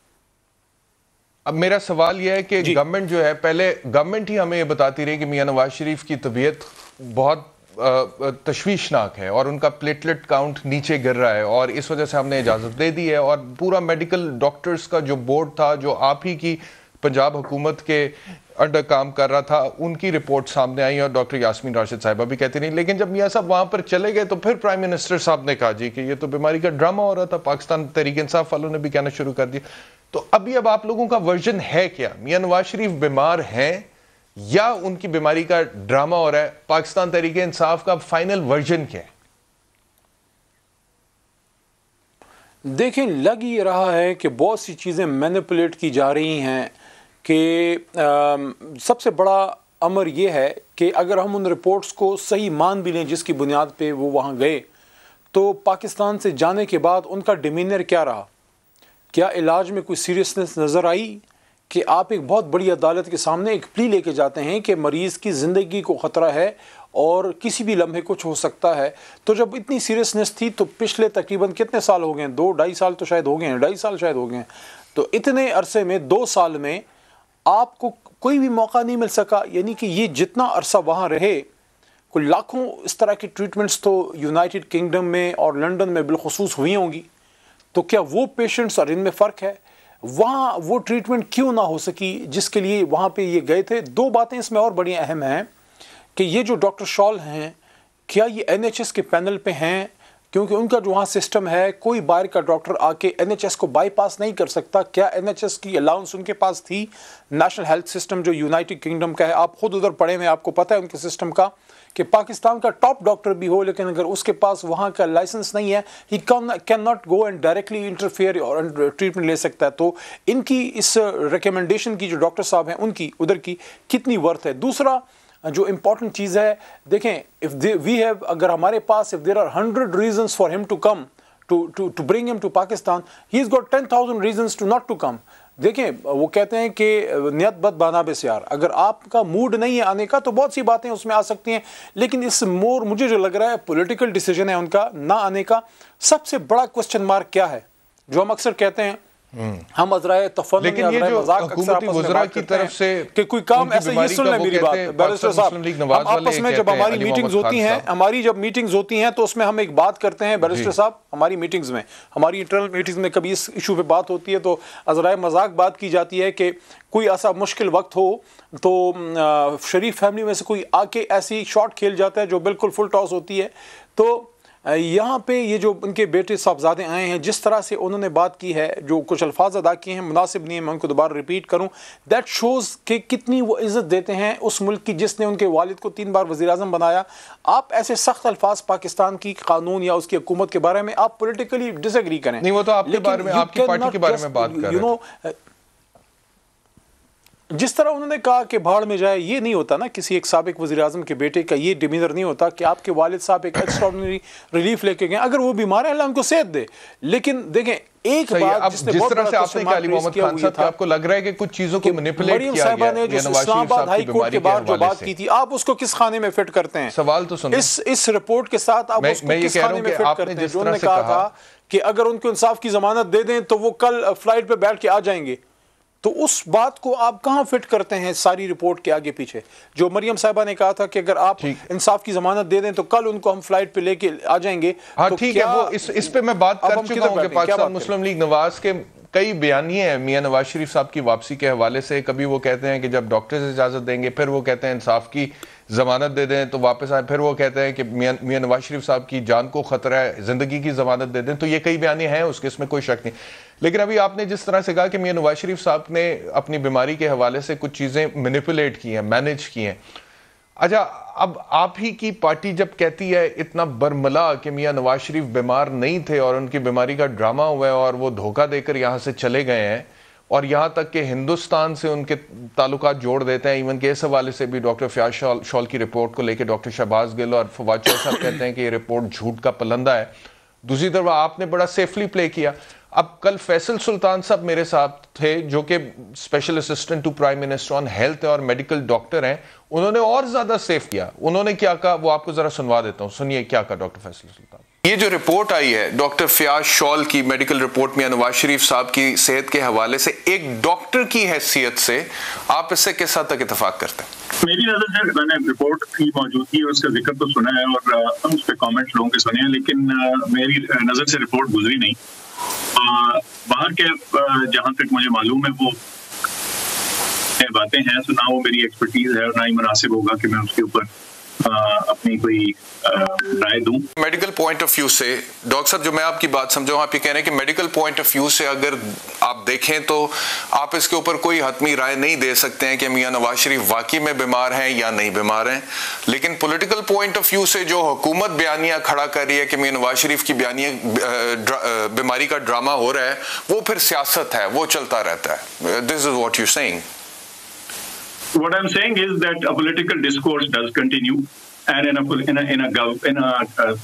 [SPEAKER 2] اب میرا سوال یہ ہے کہ گورنمنٹ جو ہے, پہلے گورنمنٹ ہی ہمیں یہ بتاتی رہی کہ میاں نواز شریف کی طبیعت بہت تشویشناک ہے اور ان کا پلیٹلیٹ کاؤنٹ نیچے گر رہا ہے اور اس وجہ سے ہم نے اجازت دے دی ہے. اور پورا میڈیکل ڈاکٹرز کا جو بورڈ تھا جو آپ ہی کی پنجاب حکومت کے انڈر کام کر رہا تھا, ان کی رپورٹ سامنے آئی اور ڈاکٹر یاسمین راشد صاحبہ بھی کہتی نہیں. لیکن جب میاں صاحب وہاں پر چلے گئے تو پھر پرائم منسٹر صاحب نے کہا جی کہ یہ تو بیماری کا ڈرامہ ہو رہا تھا. پاکستان تحریک انصاف والوں نے بھی کہنا شروع کر دیا. تو اب آپ لوگوں کا ورژن ہے کیا؟ میاں نواز شریف بیمار ہیں یا ان کی بیماری کا ڈرامہ ہو رہا ہے؟ پاکستان تحریک انصاف کا فائنل ورژن کیا ہے؟
[SPEAKER 4] دیکھیں, لگ یہ رہا ہے کہ بہت سی چیزیں مینیپولیٹ کی جا رہی ہیں کہ سب سے بڑا امر یہ ہے کہ اگر ہم ان رپورٹس کو صحیح مان بھی لیں جس کی بنیاد پہ وہ وہاں گئے، تو پاکستان سے جانے کے بعد ان کا ڈیمینر کیا رہا؟ کیا علاج میں کوئی سیریسنس نظر آئی؟ کہ آپ ایک بہت بڑی عدالت کے سامنے ایک پلی لے کے جاتے ہیں کہ مریض کی زندگی کو خطرہ ہے اور کسی بھی لمحے کچھ ہو سکتا ہے. تو جب اتنی سیریسنس تھی تو پچھلے تقریباً کتنے سال ہو گئے ہیں؟ 2-2.5 سال تو شاید ہو گئے ہیں، 2.5 سال شاید ہو گئے ہیں. تو اتنے عرصے میں 2 سال میں آپ کو کوئی بھی موقع نہیں مل سکا. یعنی کہ یہ جتنا عرصہ وہاں رہے، کوئی لاکھوں اس طرح کی ٹریٹمنٹس تو یونائٹڈ کنگڈم میں اور لنڈن میں بالخصوص ہوئی ہوں گی. تو کیا وہ پیشنٹس اور ان میں فرق ہے؟ وہاں وہ ٹریٹمنٹ کیوں نہ ہو سکی جس کے لیے وہاں پہ یہ گئے تھے؟ 2 باتیں اس میں اور بڑی اہم ہیں کہ یہ جو ڈاکٹر شال ہیں، کیا یہ NHS کے پینل پہ ہیں؟ کیونکہ ان کا جو وہاں سسٹم ہے، کوئی باہر کا ڈاکٹر آ کے NHS کو بائی پاس نہیں کر سکتا. کیا NHS کی الاؤنس ان کے پاس تھی؟ نیشنل ہیلتھ سسٹم جو یونائٹڈ کنگڈم کا ہے، آپ خود ادھر پڑھے ہوئے، آپ کو پتہ ہے ان کے سسٹم کا، کہ پاکستان کا ٹاپ ڈاکٹر بھی ہو لیکن اگر اس کے پاس وہاں کا لائسنس نہیں ہے، he can not go and directly interfere اور ٹریٹمنٹ لے سکتا ہے. تو ان کی اس ریکمنڈیشن کی جو ڈاکٹر صاحب ہیں ان کی ادھر کی کتنی ورتھ ہے؟ دوسرا جو امپورٹنٹ چیز ہے، دیکھیں اگر ہمارے پاس if there are 100 reasons for him to come to bring him to Pakistan, he's got 10,000 reasons to not to come. دیکھیں وہ کہتے ہیں کہ نیت بد بانا بسیار، اگر آپ کا موڈ نہیں ہے آنے کا تو بہت سی باتیں اس میں آ سکتی ہیں، لیکن اس مجھے جو لگ رہا ہے پولیٹیکل ڈیسیجن ہے ان کا نہ آنے کا. سب سے بڑا کوسچن مارک کیا ہے جو ہم اکثر کہتے ہیں، ہم عذرائے تفنن یا عذرائے مذاق اکثر آپس میں بات کرتے ہیں کہ کوئی کام ایسے یہ سن لیں میری بات بیرسٹر صاحب، ہم آپس میں جب ہماری میٹنگز ہوتی ہیں، جب میٹنگز ہوتی ہیں تو اس میں ہم ایک بات کرتے ہیں بیرسٹر صاحب، ہماری میٹنگز میں، ہماری انٹرنل میٹنگز میں کبھی اس ایشو پہ بات ہوتی ہے تو عذرائے مذاق بات کی جاتی ہے کہ کوئی ایسا مشکل وقت ہو تو شریف فیملی میں سے کوئی آ کے ایسی شاٹ کھیل جاتا ہے جو بالکل فل ٹاس ہوتی ہے. تو یہاں پہ یہ جو ان کے بیٹے صاحبزادے آئے ہیں، جس طرح سے انہوں نے بات کی ہے، جو کچھ الفاظ ادا کیے ہیں، مناسب نہیں ہے میں ان کو دوبارہ ریپیٹ کروں. دیٹ شوز کہ کتنی وہ عزت دیتے ہیں اس ملک کی جس نے ان کے والد کو 3 بار وزیر اعظم بنایا. آپ ایسے سخت الفاظ پاکستان کی قانون یا اس کی حکومت کے بارے میں آپ پولیٹیکلی ڈس ایگری کریں،
[SPEAKER 2] نہیں وہ تو آپ کے بارے میں، آپ کی پارٹی کے بارے میں بات کر رہے ہیں.
[SPEAKER 4] جس طرح انہوں نے کہا کہ بھاڑ میں جائے، یہ نہیں ہوتا نا کسی ایک سابق وزیر اعظم کے بیٹے کا یہ ڈیمینر نہیں ہوتا کہ آپ کے والد صاحب ایک ایکسٹراڈنری ریلیف لے کے گئے. اگر وہ بیمار ہیں اللہ ان کو صحت دے، لیکن دیکھیں ایک بات جس
[SPEAKER 2] طرح سے آپ نے کہا علی محمد خان صاحب کہ آپ کو لگ رہا ہے کہ کچھ چیزوں کو مینیپولیٹ کیا گیا ہے،
[SPEAKER 4] مریم صاحبہ نے جو اسلام آباد ہائی کورٹ کے بعد جو بات کی تھی، آپ اس کو کس خانے میں فٹ کرتے ہیں؟
[SPEAKER 2] سوال تو سنیں،
[SPEAKER 4] اس رپورٹ کے ساتھ آپ اس کو کس خانے میں فٹ کرتے ہیں؟ جو انہوں نے کہا تھا کہ اگر ان کو انصاف کی ضمانت دے دیں تو وہ کل فلائٹ پہ بیٹھ کے آ جائیں گے، تو اس بات کو آپ کہاں فٹ کرتے ہیں ساری رپورٹ کے آگے پیچھے؟ جو مریم صاحبہ نے کہا تھا کہ اگر آپ انصاف کی ضمانت دے دیں تو کل ان کو ہم فلائٹ پہ لے کے آ جائیں گے.
[SPEAKER 2] ہاں ٹھیک ہے، وہ اس پہ میں بات کر چکا ہوں کہ پاکستان مسلم لیگ نواز کے کئی بیانیے ہیں میاں نواز شریف صاحب کی واپسی کے حوالے سے. کبھی وہ کہتے ہیں کہ جب ڈاکٹرز اجازت دیں گے، پھر وہ کہتے ہیں انصاف کی ضمانت دے دیں تو واپس آئیں، پھر وہ کہتے ہیں کہ میاں نواز شریف صاحب کی جان کو خطرہ ہے، زندگی کی ضمانت دے دیں. تو یہ کئی بیانیے ہیں اس میں کوئی شک نہیں. لیکن ابھی آپ نے جس طرح سے کہا کہ میاں نواز شریف صاحب نے اپنی بیماری کے حوالے سے کچھ چیزیں مینیپولیٹ کی ہیں، مینیج کی ہیں. اچھا، اب آپ ہی کی پارٹی جب کہتی ہے اتنا برملا کہ میاں نواز شریف بیمار نہیں تھے اور ان کی بیماری کا ڈرامہ ہوا ہے اور وہ دھوکہ دے کر یہاں سے چلے گئے ہیں، اور یہاں تک کہ ہندوستان سے ان کے تعلقات جوڑ دیتے ہیں، ایون کہ اس حوالے سے بھی ڈاکٹر فیاض شال کی رپورٹ کو لے کے ڈاکٹر شہباز گل اور فواد چودھری صاحب کہتے ہیں کہ یہ رپورٹ جھوٹ کا پلندہ ہے. دوسری طرف آپ نے بڑا سیفلی پلے کیا. اب کل فیصل سلطان صاحب میرے ساتھ تھے جو کہ special assistant to prime minister on health اور میڈیکل ڈاکٹر ہیں، انہوں نے اور زیادہ سیف کیا. انہوں نے کیا کہا وہ آپ کو ذرا سنوا دیتا ہوں، سنیے کیا کہا ڈاکٹر فیصل سلطان. یہ جو رپورٹ آئی ہے ڈاکٹر فیاض شال کی میڈیکل رپورٹ میاں نواز شریف صاحب کی صحت کے حوالے سے، ایک ڈاکٹر کی حیثیت سے آپ اس سے کس حد تک اتفاق کرتے ہیں؟
[SPEAKER 5] میری نظر سے میں نے رپورٹ کی موجودگی اور اس کا ذکر تو سنا ہے اور ہم اس پہ کامنٹ لوگوں کے سنے ہیں، لیکن میری نظر سے رپورٹ گزری نہیں. باہر کے جہاں تک مجھے معلوم ہے وہ باتیں ہیں، تو نہ وہ میری ایکسپرٹیز ہے اور نہ ہی مناسب ہوگا کہ میں اس کے اوپر اپنی کوئی رائے دوں. میڈیکل پوائنٹ آف ویو سے ڈاکٹر صاحب جو میں آپ کی بات سمجھا ہوں، آپ یہ کہہ رہے ہیں کہ میڈیکل پوائنٹ آف ویو سے اگر آپ دیکھیں تو آپ اس کے اوپر کوئی حتمی رائے نہیں دے سکتے ہیں کہ میاں نواز شریف واقعی میں بیمار ہیں یا نہیں بیمار ہیں، لیکن پولیٹیکل پوائنٹ آف ویو سے جو حکومت بیانیہ کھڑا کر رہی ہے کہ میاں نواز شریف کی بیماری کا ڈرامہ ہو رہا ہے، وہ پھر سیاست ہے، وہ چلتا رہتا ہے. This is what you saying. what I'm saying is that a political discourse does continue, and in a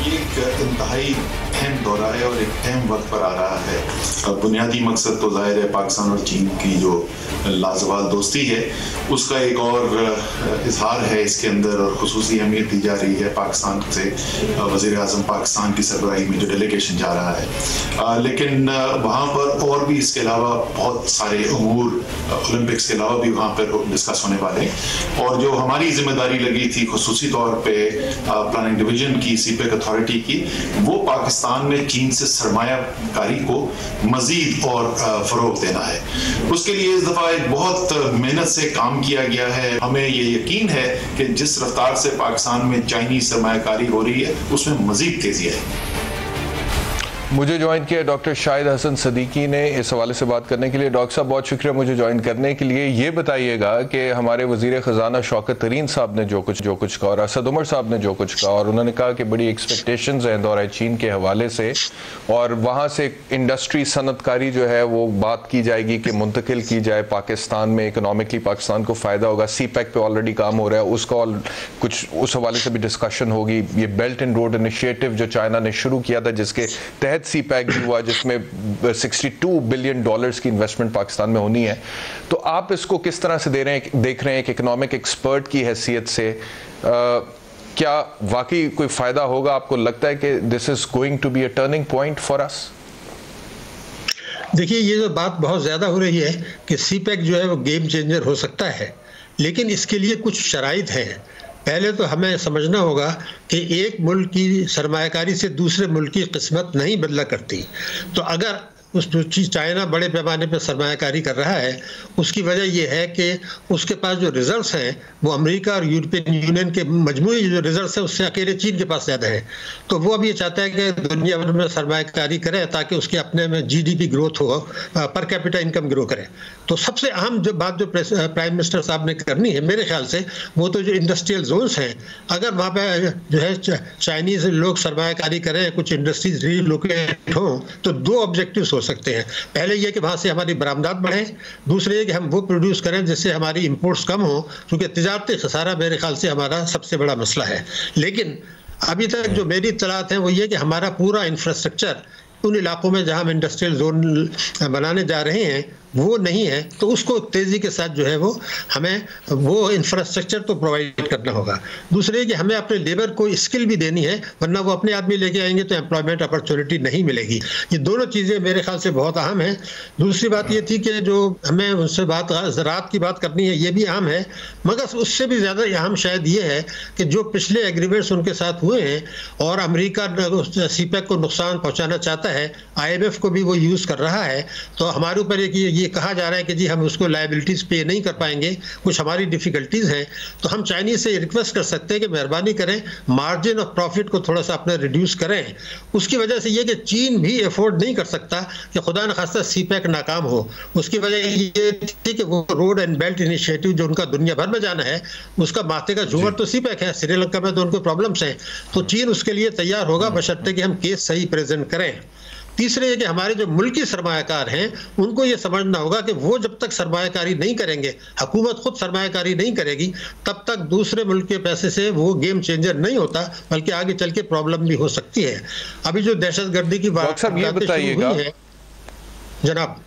[SPEAKER 6] یہ ایک انتہائی اہم دورہ ہے اور ایک اہم وقت پر آ رہا ہے. بنیادی مقصد تو ظاہر ہے پاکستان اور چین کی جو لازوال دوستی ہے اس کا ایک اور اظہار ہے اس کے اندر, اور خصوصی اہمیت دی جا رہی ہے پاکستان سے وزیر اعظم پاکستان کی سربراہی میں جو ڈیلیگیشن جا رہا ہے. لیکن وہاں پر اور بھی اس کے علاوہ بہت سارے امور اولمپکس کے علاوہ بھی وہاں پر ڈسکس ہونے والے ہیں, اور جو ہماری ذمہ داری لگی تھی خصوصی طور پہ پلاننگ ڈویژن کی, سی پیک اتھارٹی کی, وہ پاکستان میں چین سے سرمایہ کاری کو مزید اور فروغ دینا ہے. اس کے لیے اس دفعہ ایک بہت محنت سے کام کیا گیا ہے. ہمیں یہ یقین ہے کہ جس رفتار سے پاکستان میں چائنیز سرمایہ کاری ہو رہی ہے اس میں مزید تیزی ہے.
[SPEAKER 2] مجھے جوائن کیا ڈاکٹر شاہد حسن صدیقی نے اس حوالے سے بات کرنے کے لیے. ڈاکٹر صاحب بہت شکریہ مجھے جوائن کرنے کے لیے. یہ بتائیے گا کہ ہمارے وزیر خزانہ شوکت ترین صاحب نے جو کچھ کہا اور اسد عمر صاحب نے جو کچھ کہا, اور انہوں نے کہا کہ بڑی ایکسپیکٹیشنز ہیں دورہ چین کے حوالے سے, اور وہاں سے انڈسٹری صنعت کاری جو ہے وہ بات کی جائے گی کہ منتقل کی جائے پاکستان میں, اکنامکلی پاکستان کو فائدہ ہوگا. سی پیک پہ آلریڈی کام ہو رہا ہے, اس کا کچھ اس حوالے سے بھی ڈسکشن ہوگی. یہ بیلٹ اینڈ روڈ انیشیٹو جو چائنا نے شروع کیا تھا جس کے تحت سی پیک بھی ہوا, جس میں $62 بلین کی انویسٹمنٹ پاکستان میں ہونی ہے. تو آپ اس کو کس طرح سے دیکھ رہے ہیں ایک اکنامک ایکسپرٹ کی حیثیت سے؟ کیا واقعی کوئی فائدہ ہوگا؟ آپ کو لگتا ہے کہ this is going to be a turning point for us?
[SPEAKER 7] دیکھیے یہ جو بات بہت زیادہ ہو رہی ہے کہ سی پیک جو ہے وہ گیم چینجر ہو سکتا ہے, لیکن اس کے لیے کچھ شرائط ہیں. پہلے تو ہمیں سمجھنا ہوگا کہ ایک ملک کی سرمایہ کاری سے دوسرے ملک کی قسمت نہیں بدلا کرتی. تو اگر چائنا بڑے پیمانے پہ سرمایہ کاری کر رہا ہے, اس کی وجہ یہ ہے کہ اس کے پاس جو ریزروز ہیں وہ امریکہ اور یورپین یونین کے مجموعی جو ریزروز ہیں اس سے اکیلے چین کے پاس زیادہ ہے. تو وہ اب یہ چاہتا ہے کہ دنیا بھر میں سرمایہ کاری کرے تاکہ اس کے اپنے میں جی ڈی پی گروتھ ہو, پر کیپٹا انکم گرو کرے. تو سب سے اہم جو بات جو پرائم منسٹر صاحب نے کرنی ہے میرے خیال سے وہ تو جو انڈسٹریل زونز ہیں, اگر وہاں پہ جو ہے چائنیز لوگ سرمایہ کاری کریں, کچھ انڈسٹریز ری لوکیٹ ہوں, تو دو آبجیکٹیوز ہو سکتے ہیں. پہلے یہ کہ وہاں سے ہماری برآمدات بڑھیں, دوسرے یہ کہ ہم وہ پروڈیوس کریں جس سے ہماری امپورٹس کم ہوں, کیونکہ تجارتی خسارہ میرے خیال سے ہمارا سب سے بڑا مسئلہ ہے. لیکن ابھی تک جو میری اطلاعات ہیں وہ یہ کہ ہمارا پورا انفراسٹرکچر ان علاقوں میں جہاں ہم انڈسٹریل زون بنانے جا رہے ہیں وہ نہیں ہے, تو اس کو تیزی کے ساتھ جو ہے وہ ہمیں وہ انفراسٹرکچر تو پرووائڈ کرنا ہوگا. دوسرے کہ ہمیں اپنے لیبر کو اسکل بھی دینی ہے, ورنہ وہ اپنے آدمی لے کے آئیں گے تو امپلائمنٹ اپرچونٹی نہیں ملے گی. یہ دونوں چیزیں میرے خیال سے بہت اہم ہیں. دوسری بات یہ تھی کہ جو ہمیں ان سے زراعت کی بات کرنی ہے یہ بھی اہم ہے, مگر اس سے بھی زیادہ اہم شاید یہ ہے کہ جو پچھلے ایگریمنٹس ان کے ساتھ ہوئے ہیں اور امریکہ سی پیک کو نقصان پہنچانا چاہتا ہے, آئی ایم ایف کو بھی وہ یوز کر رہا ہے, تو ہمارے اوپر یہ کہا جا رہا ہے کہ جی ہم اس کو لائبلٹیز پے نہیں کر پائیں گے, کچھ ہماری ڈیفیکلٹیز ہیں. تو ہم چائنیز سے ریکویسٹ کر سکتے ہیں کہ مہربانی کریں مارجن آف پروفٹ کو تھوڑا سا اپنا ریڈیوس کریں. اس کی وجہ سے یہ کہ چین بھی افورڈ نہیں کر سکتا کہ خدا نخواستہ سی پیک ناکام ہو. اس کی وجہ یہ تھی کہ وہ روڈ اینڈ بیلٹ انیشیٹو جو ان کا دنیا بھر میں جانا ہے اس کا ماتھے کا جھومر تو سی پیک ہے, سری لنکا میں تو ان کو پرابلمس ہیں, تو چین اس کے لیے تیار ہوگا بشرطے کہ ہم کیس صحیح پریزنٹ کریں. تیسرے یہ کہ ہمارے جو ملکی سرمایہ کار ہیں ان کو یہ سمجھنا ہوگا کہ وہ جب تک سرمایہ کاری نہیں کریں گے, حکومت خود سرمایہ کاری نہیں کرے گی, تب تک دوسرے ملک کے پیسے سے وہ گیم چینجر نہیں ہوتا, بلکہ آگے چل کے پرابلم بھی ہو سکتی ہے. ابھی جو دہشت گردی کی بات ہے جناب,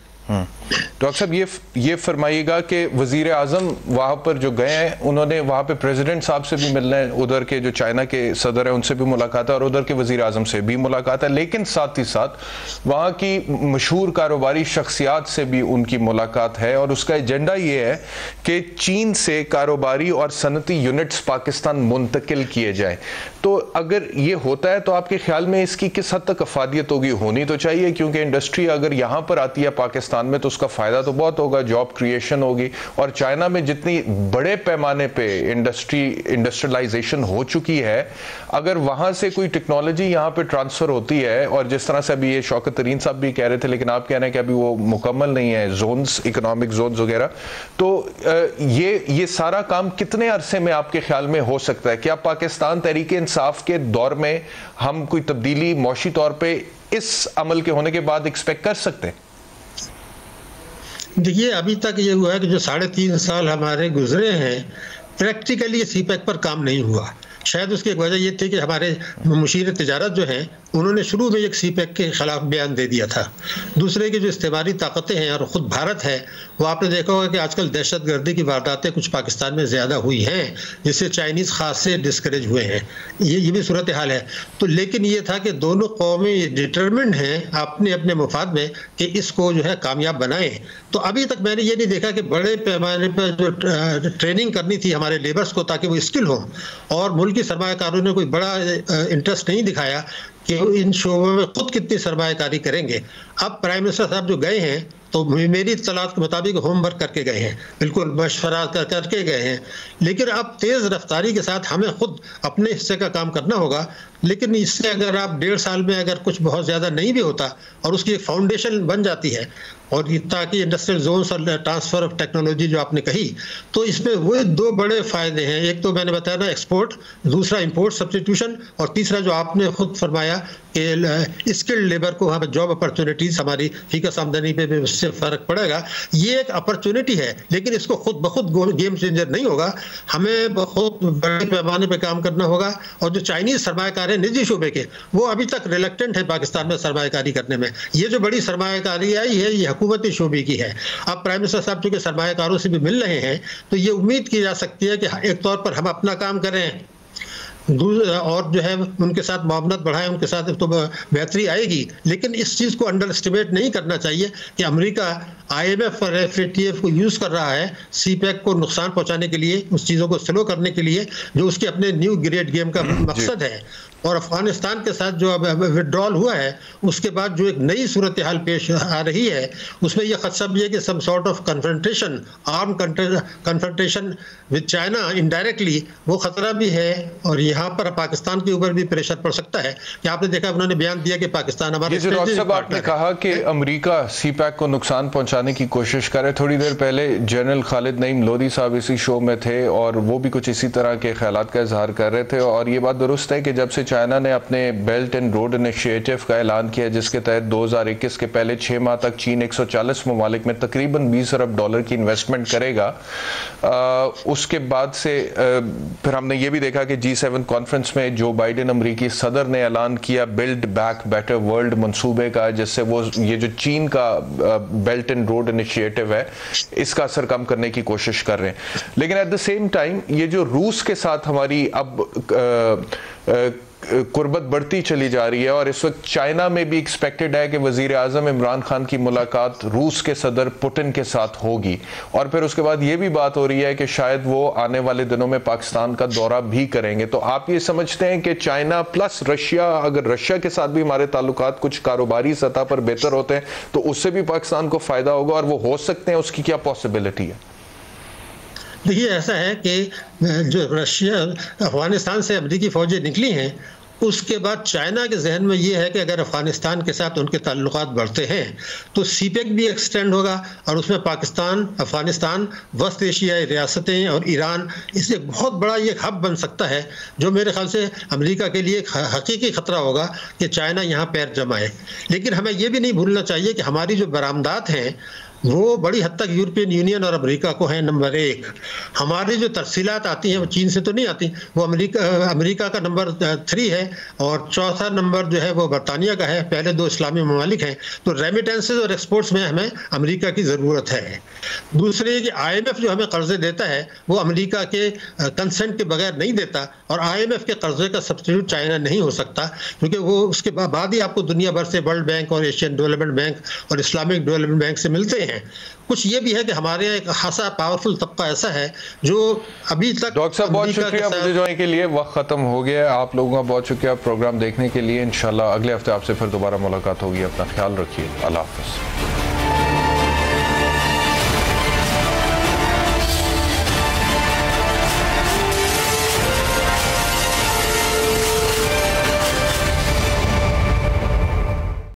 [SPEAKER 2] ڈاکٹر صاحب یہ فرمائیے گا کہ وزیر اعظم وہاں پر جو گئے ہیں انہوں نے وہاں پہ پریزیڈنٹ صاحب سے بھی ملنا ہے, ادھر کے جو چائنا کے صدر ہیں ان سے بھی ملاقات ہے اور ادھر کے وزیر اعظم سے بھی ملاقات ہے, لیکن ساتھ ہی ساتھ وہاں کی مشہور کاروباری شخصیات سے بھی ان کی ملاقات ہے, اور اس کا ایجنڈا یہ ہے کہ چین سے کاروباری اور صنعتی یونٹس پاکستان منتقل کیے جائیں. تو اگر یہ ہوتا ہے تو آپ کے خیال میں اس کی کس حد تک افادیت ہوگی؟ ہونی تو چاہیے, کیونکہ انڈسٹری اگر یہاں پر آتی ہے پاکستان میں تو اس کا فائدہ تو بہت ہوگا, جاب کریشن ہوگی, اور چائنا میں جتنی بڑے پیمانے پہ انڈسٹریلائزیشن ہو چکی ہے, اگر وہاں سے کوئی ٹیکنالوجی یہاں پہ ٹرانسفر ہوتی ہے, اور جس طرح سے ابھی یہ شوکت ترین صاحب بھی کہہ رہے تھے لیکن آپ کہہ رہے ہیں کہ ابھی وہ مکمل نہیں ہے زونز, اکنامک زونز وغیرہ, تو یہ سارا کام کتنے عرصے میں آپ کے خیال میں ہو سکتا ہے؟ کیا پاکستان تحریک انصاف کے دور میں ہم کوئی تبدیلی معاشی طور پہ اس عمل کے ہونے کے بعد ایکسپیکٹ کر سکتے ہیں؟
[SPEAKER 7] دیکھیے ابھی تک یہ ہوا ہے کہ جو 3.5 سال ہمارے گزرے ہیں پریکٹیکلی سی پیک پر کام نہیں ہوا. شاید اس کی ایک وجہ یہ تھی کہ ہمارے مشیر تجارت جو ہیں انہوں نے شروع میں ایک سی پیک کے خلاف بیان دے دیا تھا. دوسرے کی جو استعماری طاقتیں ہیں اور خود بھارت ہے وہ آپ نے دیکھا ہوگا کہ آج کل دہشت گردی کی وارداتیں کچھ پاکستان میں زیادہ ہوئی ہیں جس سے چائنیز خاص سے ڈسکریج ہوئے ہیں. یہ بھی صورتحال ہے. تو لیکن یہ تھا کہ دونوں قومیں ڈٹرمنڈ ہیں اپنے اپنے مفاد میں کہ اس کو جو ہے کامیاب بنائیں. تو ابھی تک میں نے یہ نہیں دیکھا کہ بڑے پیمانے پر جو ٹریننگ کرنی تھی ہمارے لیبرز کو تاکہ وہ اسکل ہوں، اور ملکی سرمایہ کاروں نے کوئی بڑا انٹرسٹ نہیں دکھایا کہ ان شعبوں میں خود کتنی سرمایہ کاری کریں گے. اب پرائم منسٹر صاحب جو گئے ہیں تو میری اطلاعات کے مطابق ہوم ورک کر کے گئے ہیں، بالکل مشورہ کر کے گئے ہیں. لیکن اب تیز رفتاری کے ساتھ ہمیں خود اپنے حصے کا کام کرنا ہوگا. لیکن اس سے اگر آپ 1.5 سال میں اگر کچھ بہت زیادہ نہیں بھی ہوتا اور اس کی ایک فاؤنڈیشن بن جاتی ہے، اور تاکہ انڈسٹریل زونز اور ٹرانسفر آف ٹیکنالوجی جو آپ نے کہی، تو اس میں وہ 2 بڑے فائدے ہیں. ایک تو میں نے بتایا نا ایکسپورٹ، دوسرا امپورٹ سبسٹیٹیوشن، اور تیسرا جو آپ نے خود فرمایا کہ اسکلڈ لیبر کو وہاں پہ جاب اپرچونیٹیز ہماری فیکس آمدنی پہ بھی اس سے فرق پڑے گا. یہ ایک اپرچونیٹی ہے، لیکن اس کو خود بخود گیم چینجر نہیں ہوگا. ہمیں بہت بڑے پیمانے پہ کام کرنا ہوگا. اور جو چائنیز سرمایہ کار ہیں نجی شعبے کے، وہ ابھی تک ریلیکٹنٹ ہے پاکستان میں سرمایہ کاری کرنے میں. یہ جو بڑی سرمایہ کاری آئی ہے یہ حکومتی شعبے کی ہے. اب پرائم منسٹر صاحب چونکہ سرمایہ کاروں سے بھی مل رہے ہیں تو یہ امید کی جا سکتی ہے کہ ایک طور پر ہم اپنا کام کریں اور جو ہے ان کے ساتھ معاونت بڑھائیں، ان کے ساتھ تو بہتری آئے گی. لیکن اس چیز کو انڈر اسٹیمیٹ نہیں کرنا چاہیے کہ امریکہ IMF اور FATF کو یوز کر رہا ہے سی پیک کو نقصان پہنچانے کے لیے، اس چیزوں کو سلو کرنے کے لیے جو اس کے اپنے نیو گریڈ گیم کا مقصد ہے. اور افغانستان کے ساتھ جو اب وڈرال ہوا ہے اس کے بعد جو ایک نئی صورتحال پیش آ رہی ہے اس میں یہ خدشہ بھی ہے کہ some sort of confrontation, arm confrontation with China indirectly, وہ خطرہ بھی ہے. اور یہاں پر پاکستان کے اوپر بھی پریشر پڑ سکتا ہے کہ آپ نے دیکھا انہوں نے بیان دیا کہ پاکستان ہمارے
[SPEAKER 2] ڈاکٹر صاحب آپ نے کہا کہ امریکہ سی پیک کو نقصان پہنچانے کی کوشش کرے. تھوڑی دیر پہلے جنرل خالد نعیم لودھی صاحب اسی شو میں تھے اور وہ بھی کچھ اسی طرح کے خیالات کا اظہار کر رہے تھے. اور یہ بات درست ہے کہ جب سے چائنا نے اپنے بیلٹ اینڈ روڈ انیشیٹو کا اعلان کیا جس کے تحت 2021 کے پہلے 6 ماہ تک چین 140 ممالک میں تقریباً $20 ارب کی انویسٹمنٹ کرے گا، اس کے بعد سے پھر ہم نے یہ بھی دیکھا کہ G7 کانفرنس میں جو بائیڈن امریکی صدر نے اعلان کیا بلڈ بیک بیٹر ورلڈ منصوبے کا، جس سے وہ یہ جو چین کا بیلٹ اینڈ روڈ انیشیٹو ہے اس کا اثر کم کرنے کی کوشش کر رہے ہیں. لیکن ایٹ دا سیم ٹائم یہ جو روس کے ساتھ ہماری اب قربت بڑھتی چلی جا رہی ہے، اور اس وقت چائنا میں بھی ایکسپیکٹڈ ہے کہ وزیر اعظم عمران خان کی ملاقات روس کے صدر پوٹن کے ساتھ ہوگی، اور پھر اس کے بعد یہ بھی بات ہو رہی ہے کہ شاید وہ آنے والے دنوں میں پاکستان کا دورہ بھی کریں گے. تو آپ یہ سمجھتے ہیں کہ چائنا پلس رشیا، اگر رشیا کے ساتھ بھی ہمارے تعلقات کچھ کاروباری سطح پر بہتر ہوتے ہیں تو اس سے بھی پاکستان کو فائدہ ہوگا، اور وہ ہو سکتے ہیں، اس کی کیا پاسبلٹی ہے؟
[SPEAKER 7] دیکھیے ایسا ہے کہ جو رشیا افغانستان سے امریکی فوجیں نکلی ہیں اس کے بعد چائنا کے ذہن میں یہ ہے کہ اگر افغانستان کے ساتھ ان کے تعلقات بڑھتے ہیں تو سی پیک بھی ایکسٹینڈ ہوگا، اور اس میں پاکستان، افغانستان، وسط ایشیائی ریاستیں اور ایران، اس سے بہت بڑا یہ ہب بن سکتا ہے جو میرے خیال سے امریکہ کے لیے ایک حقیقی خطرہ ہوگا کہ چائنا یہاں پیر جمائے. لیکن ہمیں یہ بھی نہیں بھولنا چاہیے کہ ہماری جو برآمدات ہیں وہ بڑی حد تک یورپین یونین اور امریکہ کو ہیں نمبر 1. ہماری جو ترسیلات آتی ہیں وہ چین سے تو نہیں آتی، وہ امریکہ کا نمبر 3 ہے، اور چوتھا نمبر جو ہے وہ برطانیہ کا ہے. پہلے 2 اسلامی ممالک ہیں. تو ریمیٹنسز اور ایکسپورٹس میں ہمیں امریکہ کی ضرورت ہے. دوسرے کہ IMF جو ہمیں قرضے دیتا ہے وہ امریکہ کے کنسنٹ کے بغیر نہیں دیتا، اور IMF کے قرضے کا سبسٹیٹیوٹ چائنا نہیں ہو سکتا، کیونکہ وہ اس کے بعد ہی آپ کو دنیا بھر سے ورلڈ بینک اور ایشین ڈیولپمنٹ بینک اور اسلامک ڈیولپمنٹ بینک سے ملتے ہیں. کچھ یہ بھی ہے کہ ہمارے یہاں ایک خاصا پاورفل طبقہ ایسا ہے جو ابھی تک.
[SPEAKER 2] ڈاکٹر صاحب بہت شکریہ مجھے جوائن کے لیے. وقت ختم ہو گیا. آپ لوگوں کا بہت شکریہ پروگرام دیکھنے کے لیے. انشاءاللہ اگلے ہفتے آپ سے پھر دوبارہ ملاقات ہوگی. اپنا خیال رکھیے. اللہ حافظ.